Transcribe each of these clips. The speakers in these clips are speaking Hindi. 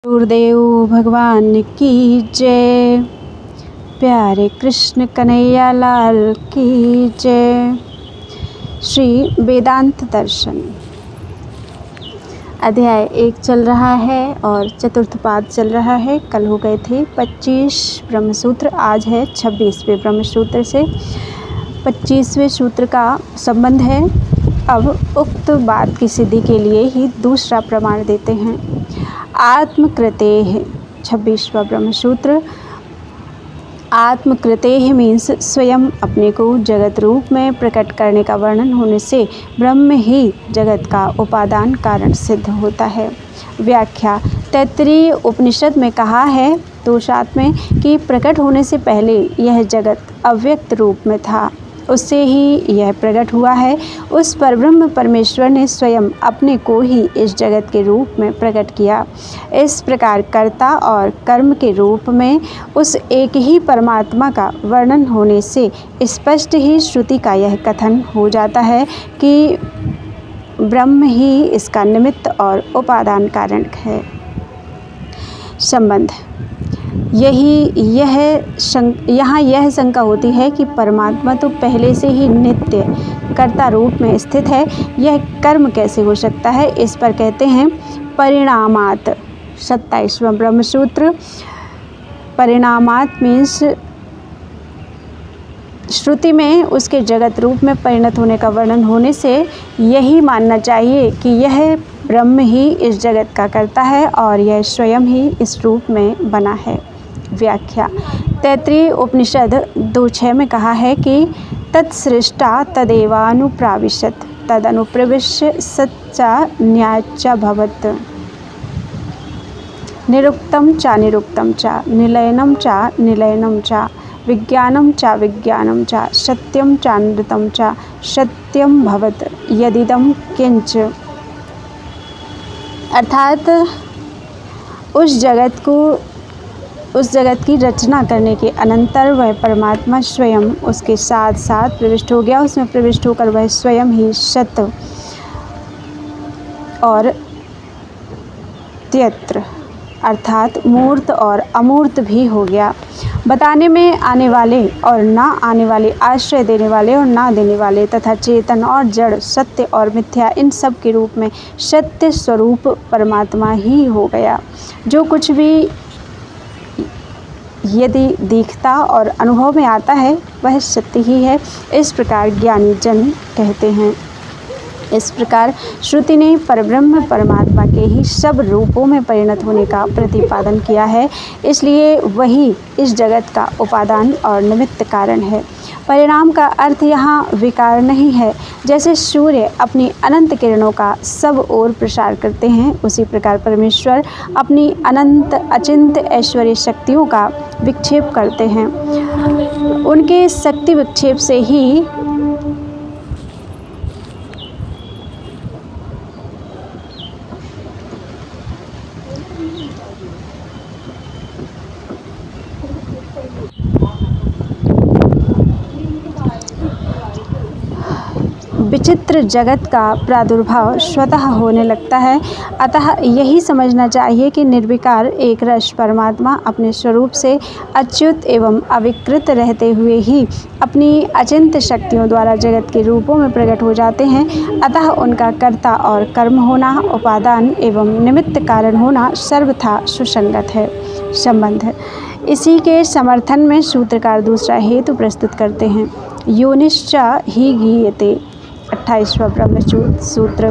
गुरुदेव भगवान की जय। प्यारे कृष्ण कन्हैया लाल की जय। श्री वेदांत दर्शन अध्याय 1 चल रहा है और चतुर्थ पाद चल रहा है। कल हो गए थे 25 ब्रह्मसूत्र, आज है 26वें ब्रह्मसूत्र से 25वें सूत्र का संबंध है। अब उक्त बात की सिद्धि के लिए ही दूसरा प्रमाण देते हैं। आत्मकृतेः 26वां ब्रह्मसूत्र। आत्मकृतेः मीन्स स्वयं अपने को जगत रूप में प्रकट करने का वर्णन होने से ब्रह्म ही जगत का उपादान कारण सिद्ध होता है। व्याख्या तैत्तिरीय उपनिषद में कहा है 2:7 में कि प्रकट होने से पहले यह जगत अव्यक्त रूप में था, उससे ही यह प्रकट हुआ है। उस परब्रह्म परमेश्वर ने स्वयं अपने को ही इस जगत के रूप में प्रकट किया। इस प्रकार कर्ता और कर्म के रूप में उस एक ही परमात्मा का वर्णन होने से स्पष्ट ही श्रुति का यह कथन हो जाता है कि ब्रह्म ही इसका निमित्त और उपादान कारण है। संबंध यहाँ यह शंका होती है कि परमात्मा तो पहले से ही नित्य कर्ता रूप में स्थित है, यह कर्म कैसे हो सकता है। इस पर कहते हैं परिणामात। 27वां ब्रह्मसूत्र। परिणामात मीन्स श्रुति में उसके जगत रूप में परिणत होने का वर्णन होने से यही मानना चाहिए कि यह ब्रह्म ही इस जगत का कर्ता है और यह स्वयं ही इस रूप में बना है। व्याख्या तैत्तिरीय उपनिषद 2:6 में कहा है कि तत्सृष्टा तदेवानुप्राविशत् तदनुप्रविश्य सच्चा न्यायच्च भवत् निरुक्तं च निरुक्तं च निलयनं च निलयनं च विज्ञानं च विज्ञानं च सत्यं च अनृतं च सत्यं भवत् यदिदं किंच। अर्थात उस जगत की रचना करने के अनंतर वह परमात्मा स्वयं उसके साथ साथ प्रविष्ट हो गया। उसमें प्रविष्ट होकर वह स्वयं ही सत्य और त्यत्र अर्थात मूर्त और अमूर्त भी हो गया। बताने में आने वाले और ना आने वाले, आश्रय देने वाले और ना देने वाले तथा चेतन और जड़, सत्य और मिथ्या, इन सब के रूप में सत्य स्वरूप परमात्मा ही हो गया। जो कुछ भी यदि दिखता और अनुभव में आता है वह सत्य ही है, इस प्रकार ज्ञानी जन कहते हैं। इस प्रकार श्रुति ने परब्रह्म परमात्मा के ही सब रूपों में परिणत होने का प्रतिपादन किया है, इसलिए वही इस जगत का उपादान और निमित्त कारण है। परिणाम का अर्थ यहाँ विकार नहीं है। जैसे सूर्य अपनी अनंत किरणों का सब ओर प्रसार करते हैं, उसी प्रकार परमेश्वर अपनी अनंत अचिंत ऐश्वर्य शक्तियों का विक्षेप करते हैं। उनके शक्ति विक्षेप से ही विचित्र जगत का प्रादुर्भाव स्वतः होने लगता है। अतः यही समझना चाहिए कि निर्विकार एक रस परमात्मा अपने स्वरूप से अच्युत एवं अविकृत रहते हुए ही अपनी अचिंत शक्तियों द्वारा जगत के रूपों में प्रकट हो जाते हैं। अतः उनका कर्ता और कर्म होना, उपादान एवं निमित्त कारण होना सर्वथा सुसंगत है। संबंध इसी के समर्थन में सूत्रकार दूसरा हेतु प्रस्तुत करते हैं। योनिश्च ही गीयते। 28वां ब्रह्मसूत्र।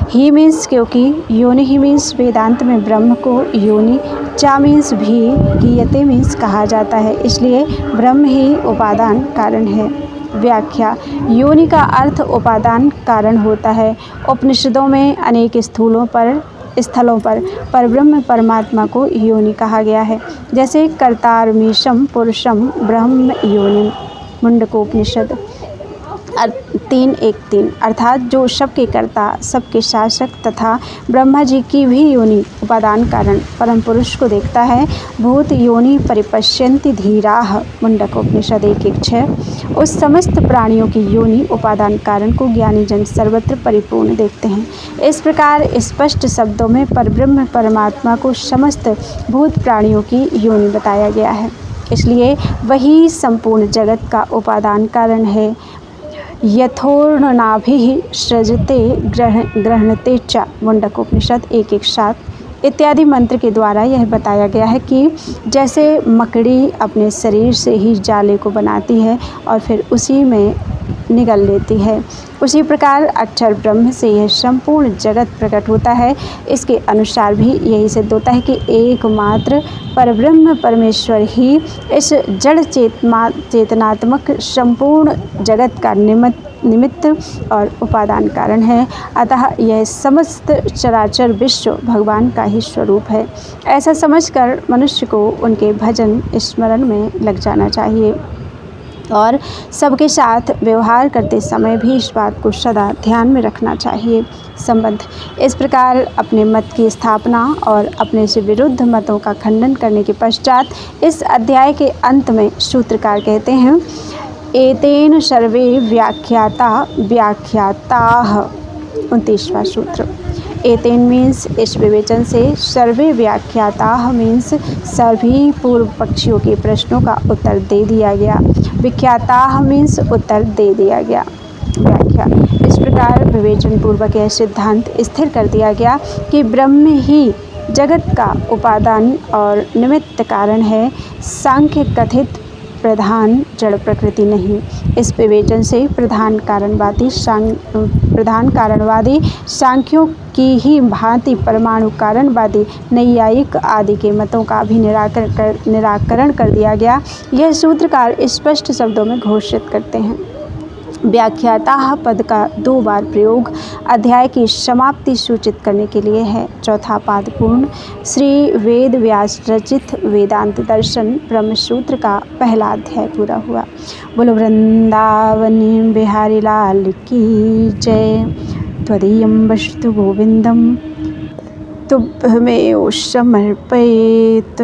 ही मीन्स क्योंकि, योनि ही मीन्स वेदांत में ब्रह्म को योनि, चा मीन्स भी, गीयते मीन्स कहा जाता है, इसलिए ब्रह्म ही उपादान कारण है। व्याख्या योनि का अर्थ उपादान कारण होता है। उपनिषदों में अनेक स्थलों पर परब्रह्म परमात्मा को योनि कहा गया है। जैसे कर्तारमीशम पुरुषम ब्रह्म योनि मुंडकोपनिषद। 3:1-3 अर्थात जो सबके कर्ता, सबके शासक तथा ब्रह्मा जी की भी योनि उपादान कारण परम पुरुष को देखता है। भूत योनि परिपश्यन्ति धीराः मुंडकोपनिषद 1:6। उस समस्त प्राणियों की योनि उपादान कारण को ज्ञानी जन सर्वत्र परिपूर्ण देखते हैं। इस प्रकार स्पष्ट शब्दों में परब्रह्म परमात्मा को समस्त भूत प्राणियों की योनि बताया गया है। इसलिए वही संपूर्ण जगत का उपादान कारण है। यथोर्णनाभिः सृजते गृह्णते च मुंडकोपनिषद 1:7 इत्यादि मंत्र के द्वारा यह बताया गया है कि जैसे मकड़ी अपने शरीर से ही जाले को बनाती है और फिर उसी में निगल लेती है, उसी प्रकार अक्षर ब्रह्म से यह संपूर्ण जगत प्रकट होता है। इसके अनुसार भी यही सिद्ध होता है कि एकमात्र परब्रह्म परमेश्वर ही इस जड़ चेतनात्मक संपूर्ण जगत का निमित्त और उपादान कारण है। अतः यह समस्त चराचर विश्व भगवान का ही स्वरूप है। ऐसा समझकर मनुष्य को उनके भजन स्मरण में लग जाना चाहिए और सबके साथ व्यवहार करते समय भी इस बात को सदा ध्यान में रखना चाहिए। संबंध इस प्रकार अपने मत की स्थापना और अपने से विरुद्ध मतों का खंडन करने के पश्चात इस अध्याय के अंत में सूत्रकार कहते हैं, एतेन सर्वे व्याख्याताः 29वां सूत्र। एतेन मीन्स इस विवेचन से, सर्वे व्याख्याताः मीन्स सभी पूर्व पक्षियों के प्रश्नों का उत्तर दे दिया गया। विख्याताः मीन्स उत्तर दे दिया गया। व्याख्या इस प्रकार विवेचन पूर्वक यह सिद्धांत स्थिर कर दिया गया कि ब्रह्म ही जगत का उपादान और निमित्त कारण है, सांख्य कथित प्रधान जड़ प्रकृति नहीं। इस विवेचन से प्रधान कारणवादी सांख्यों की ही भांति परमाणु कारणवादी नैयायिक आदि के मतों का भी निराकरण कर दिया गया। यह सूत्रकार स्पष्ट शब्दों में घोषित करते हैं। व्याख्याता पद का 2 बार प्रयोग अध्याय की समाप्ति सूचित करने के लिए है। चौथा पाद पूर्ण। श्री वेद व्यास रचित वेदांत दर्शन ब्रह्मसूत्र का पहला अध्याय पूरा हुआ। बोलो वृंदावनी बिहारी लाल की जय। त्वदीयं वस्तु गोविंदम तुभ्यमेव समर्पयेत्।